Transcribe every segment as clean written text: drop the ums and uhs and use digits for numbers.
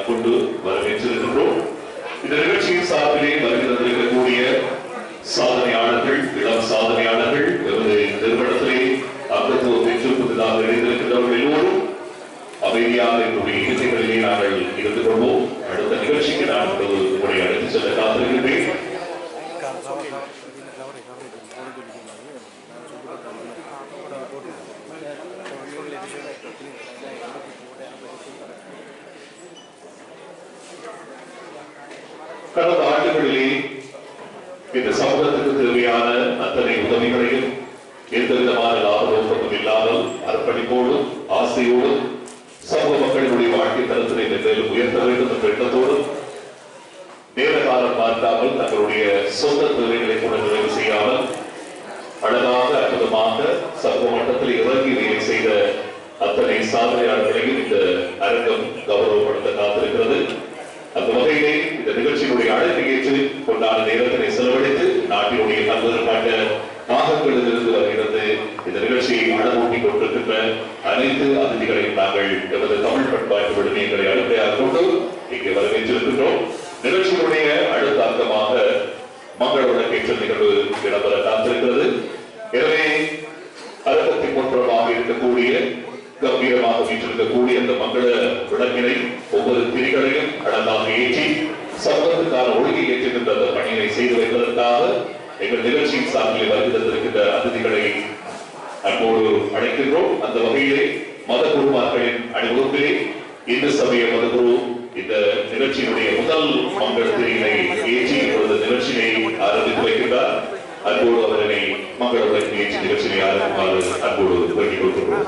கொண்டு வரவேற்றிருக்கின்றோம். இந்த நிகழ்ச்சியின் சார்பிலே வருகை தந்திருக்கக்கூடிய சாதனையாளர்கள், இளம் சாதனையாளர்கள், எமது நிறுவனத்திலே அங்கத்துவம் பெற்று புதிதாக இணைந்திருக்கின்றவர்கள் எல்லோரும் அமைதியாக என்னுடைய இசைகளிலே நாங்கள் இருந்து கொள்வோம். அடுத்த நிகழ்ச்சிக்கு நான் உங்களை அழைத்து செல்ல காத்திருக்கின்றேன். கடந்த ஆண்டுகளிலே இந்த சமூகத்துக்கு தேவையான அத்தனை உதவிகளையும் எந்தவிதமான லாப நோக்கமும் இல்லாமல் அர்ப்பணிப்போடும் ஆசையோடும் சமூக மக்களினுடைய வாழ்க்கை தரத்தினை மேலும் உயர்த்த வேண்டும் என்ற எண்ணத்தோடும் நேர காலம் பார்க்காமல் தங்களுடைய சொந்த தேவைகளை கூட நிறைவு செய்யாமல் அழகாக அற்புதமாக சமூக மட்டத்தில் இறங்கி வேலை செய்த அத்தனை சாதனையாளர்களையும் இந்த அரங்கம் கௌரவப்படுத்த காத்திருக்கிறது. அந்த வகையிலே இந்த நிகழ்ச்சியினுடைய அழைப்பை ஏற்று கொண்டாட நேரத்தினை செலவழித்து நாட்டினுடைய பல்வேறுபட்ட பாகங்களிலிருந்து வருகிறது இந்த நிகழ்ச்சியை அழகூட்டிக் கொண்டிருக்கின்ற அனைத்து அதிதிகளையும் நாங்கள் எமது தமிழ் பண்பாட்டு விடுமைகளை அடிப்படையாக கொண்டு இங்கே வரவேற்றிருக்கின்றோம். நிகழ்ச்சியினுடைய அடுத்த அங்கமாக மங்கள விளக்கேற்ற நிகழ்வு இடம்பெற காத்திருக்கிறது. எனவே அரங்கத்தின் முன்புறமாக இருக்கக்கூடிய கம்பீரமாக வீற்றிருக்கக்கூடிய அந்த மங்கள விளக்கினை ஒவ்வொரு திரிகளையும் அழகாக ஏற்றி சமூகத்துக்கான ஒழுங்கை ஏற்றுகின்ற அந்த பணியை செய்து வைப்பதற்காக எங்கள் நிகழ்ச்சியின் சார்பில் வருகின்ற அதிதிகளை அன்போடு அழைக்கின்றோம். அந்த வகையிலே மத குருமார்களின் அணிவகுப்பிலே இந்து சமய மதகுரு இந்த நிகழ்ச்சியினுடைய முதல் மங்கள திரியினை ஏற்றி இப்பொழுது நிகழ்ச்சியை ஆரம்பித்து வைக்கின்றார். அன்போடு அவரை மங்கள விளக்கு ஏற்றி நிகழ்ச்சியை ஆரம்பிக்குமாறு அன்போடு வேண்டிக் கொள்கின்றோம்.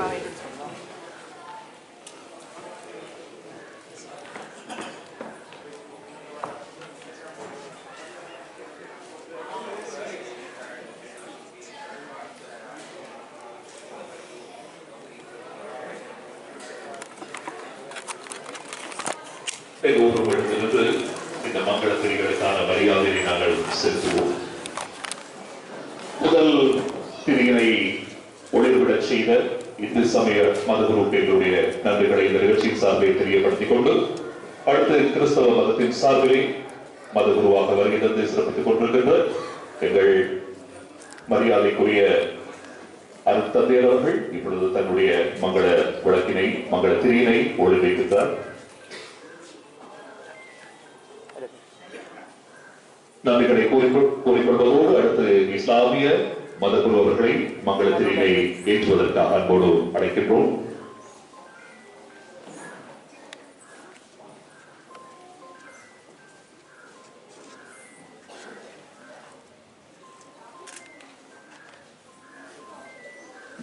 இந்த மங்கள திரிகளுக்கான மரியாதையை நாங்கள் செலுத்துவோம். முதல் திரியினை ஒளிர்விடச் செய்த இந்து சமய மதகுரு எங்களுடைய நன்றிகளை இந்த நிகழ்ச்சியின் சார்பில் தெரியப்படுத்திக் கொண்டு அடுத்து கிறிஸ்தவ மதத்தின் சார்பிலே மதகுருவாக வருகை தந்து சிறப்பித்துக் கொண்டிருக்கின்ற எங்கள் மரியாதைக்குரிய அருட்தந்தையர் அவர்கள் இப்பொழுது தன்னுடைய மங்கள விளக்கினை மங்கள திரியினை ஒளிர்விக்கின்றார். நன்றிகளை கூறிக்கொள்வதோடு அடுத்து இஸ்லாமிய மதகுரு அவர்களை மங்கள திரியினை ஏற்றுவதற்காக அன்போடு அழைக்கின்றோம்.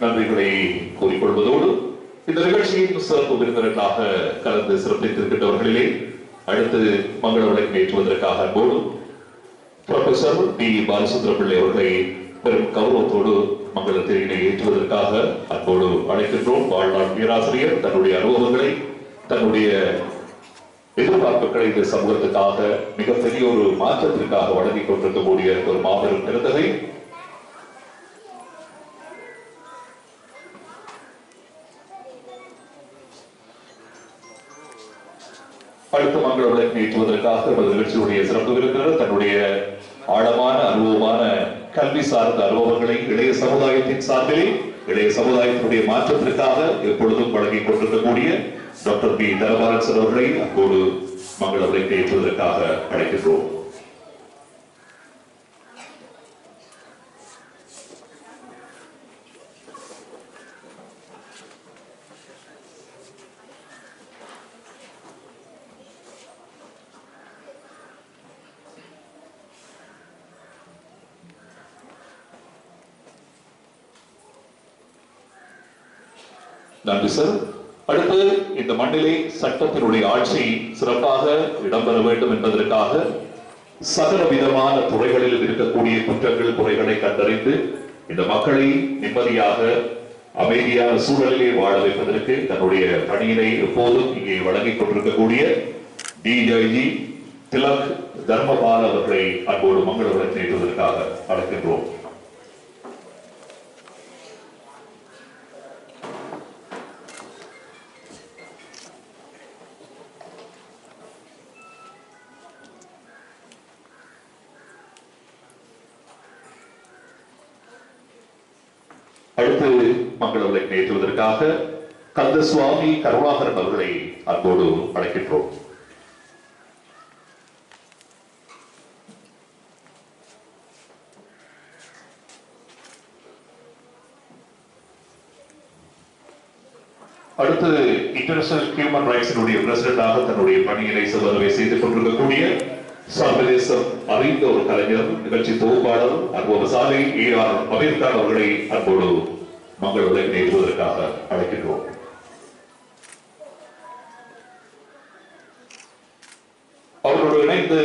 நன்றிகளை கூறிக்கொள்வதோடு இந்த நிகழ்ச்சியின் சிறப்பு விருந்தினர்களாக கலந்து சிறப்பித்திருக்கின்றவர்களிலே அடுத்து மங்கள விளக்கு ஏற்றுவதற்காக அன்போடு புரொஃபசர் பி பாலசுந்தரம் பிள்ளை அவர்களை பெரும் கௌரவத்தோடு மங்கள திரியினை ஏற்றுவதற்காக அன்போடு அழைக்கின்றோம். வாழ்நாள் பேராசிரியர் தன்னுடைய அனுபவங்களை தன்னுடைய எதிர்பார்ப்புகளை இந்த சமூகத்துக்காக மிகப்பெரிய ஒரு மாற்றத்திற்காக வழங்கிக் கொண்டிருக்கக்கூடிய ஒரு மாபெரும் பெருந்தகை. அடுத்த மங்கள விளக்கு ஏற்றுவதற்காக நிகழ்ச்சியுடைய சிறப்பு விருந்தினர் தன்னுடைய ஆழமான அனுபவமான கல்வி சார்ந்த அனுபவங்களை இளைய சமுதாயத்தின் சார்பிலே இளைய சமுதாயத்தினுடைய மாற்றத்திற்காக எப்பொழுதும் வழங்கிக் கொண்டிருக்கக்கூடிய டாக்டர் பி தரபாரன் சார் அவர்களை அங்கோடு மங்கள விளக்கு ஏற்றுவதற்காக அழைக்கின்றோம். நன்றி சார். அடுத்து இந்த மண்ணிலே சட்டத்தினுடைய ஆட்சி சிறப்பாக இடம்பெற வேண்டும் என்பதற்காக சகல விதமான துறைகளில் இருக்கக்கூடிய குற்றங்கள் குறைகளை கண்டறிந்து இந்த மக்களை நிம்மதியாக அமைதியான சூழலிலே வாழ வைப்பதற்கு தன்னுடைய பணியினை எப்போதும் இங்கே வழங்கிக் கொண்டிருக்கக்கூடிய டிஐஜி திலக் தர்மபால் அவர்களை அன்போடு மங்கள விளக்கு ஏற்றுவதற்காக அழைக்கின்றோம். அடுத்து மங்கள விளக்கினை ஏற்றுவதற்காக கந்தசுவாமி கருணாகரன் அவர்களை அன்போடு அழைக்கின்றோம். அடுத்து இன்டர்நேஷனல் ஹியூமன் ரைட்ஸினுடைய பிரசிடண்டாக தன்னுடைய பணியினை செவ்வரவை செய்து கொண்டிருக்கக்கூடிய சர்வதேசம் அறிந்த ஒரு கலைஞர், நிகழ்ச்சி தொகுப்பாளர், அனுபவசாலி ஏஆர் அமீர்கான் அவர்களை அன்போடு மங்கள விளக்கினை ஏற்றுவதற்காக அழைக்கின்றோம். அவர்களோடு இணைந்து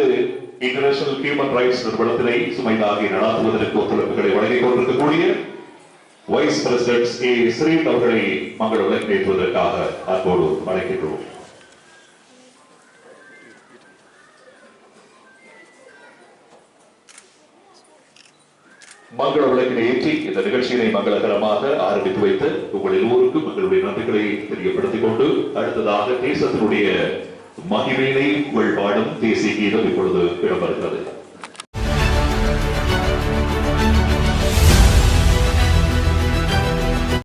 இன்டர்நேஷனல் ஹியூமன் ரைட்ஸ் நிறுவனத்தினை சுமைதாகி நடாத்துவதற்கு ஒத்துழைப்புகளை வழங்கிக் கொண்டிருக்கக்கூடிய வைஸ் பிரசிடென்ட் ஏ ஸ்ரீ அவர்களை மங்கள விளக்கினை ஏற்றுவதற்காக அன்போடு அழைக்கின்றோம். மங்கள விளக்கினை ஏற்றி இந்த நிகழ்ச்சியினை மங்களகரமாக ஆரம்பித்து வைத்து உங்கள் எல்லோருக்கும் எங்களுடைய நன்றிகளை தெரியப்படுத்திக் கொண்டு அடுத்ததாக தேசத்தினுடைய மகிமையினை புகழ் பாடும் தேசிய கீதம் இப்பொழுது இடம்பெறுகிறது.